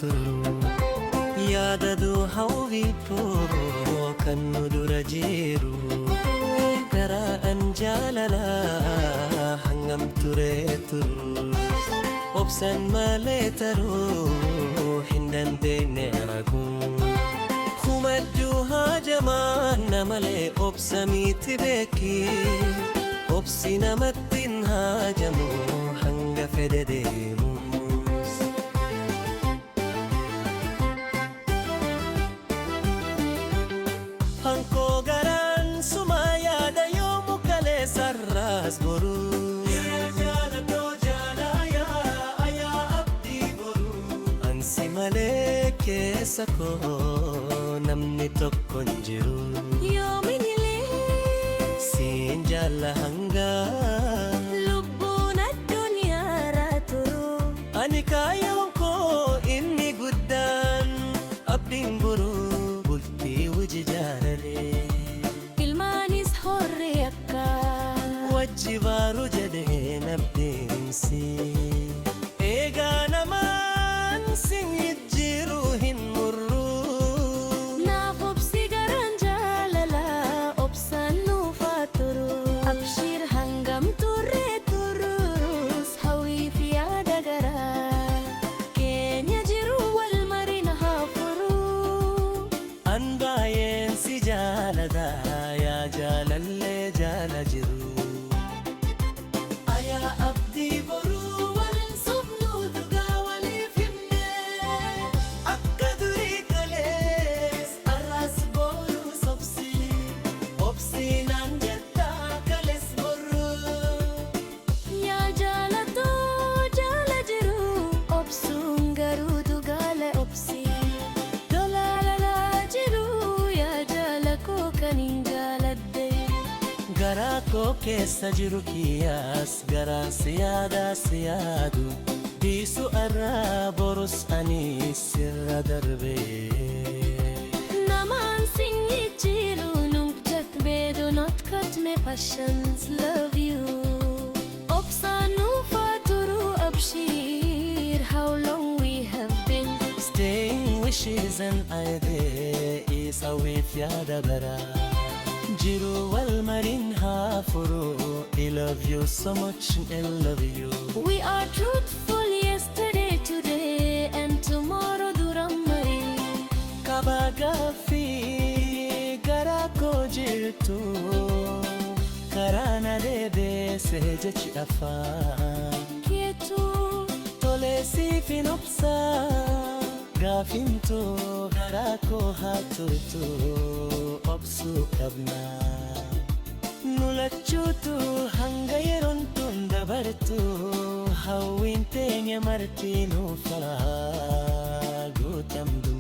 turu yaadadu hawwiifoo kan nu dura jiru garaan jaalala hangam turee turu obsan malee taruu hin dandeenye arguun kumaddu haajamaana malee obsa miti beeki obsi namatti hin haajamu hanga fedhe deemu hanko garan suma yaada yoomu kalee sarraas boru jaalado jaalaya ayaa abdii boru ansi malee keessa koo namni tokko hin jiru yoominilee siin jaalla hangaa lubbuun addunyaarra turu ani kaayoon koo inni guddaan abdiin boru ilmaanis horre akka wajji baaru jedhee nabdeensi eegaa namaan sin jijjiiru hin murru naaf obsi garan jaalala obsaan nuufaa turu abshiir hangam turree tururus hawwiif yaada garaa keenya jiru wal marina haafuru an baay'een si jaalada yaa jaalallee jaala jiru ayaa abdii boruu waliin sobnuu dhugaa waliif himne akka durii kalees arraas boruu obsii naan jettaa kalees boruu yaa jaalatoo jaala jiru obsuun garuu dhugaale obsii garaa koo keessa jiru kiyyaas garaa si yaadu dhiisu arraa borus ani sirra darbee namaan sin jijjiiru nungjat bee do not cut me passions love you obsaan nuufaa turu abshiir how long we have been staying wishes and idea is how we've yaada baraa jiru wal marin haafuru I love you so much I love you we are truthful yesterday today and tomorrow duram mari kabagafi garaa koo jirtu karana debe sejechi afaan keetu tole siifin obsa gaafimtu garaa koo haaturtu obsuu qabna nulachuutu hanga yeroon tun dabartu hawwiin teenya marti nuufaa guutamdu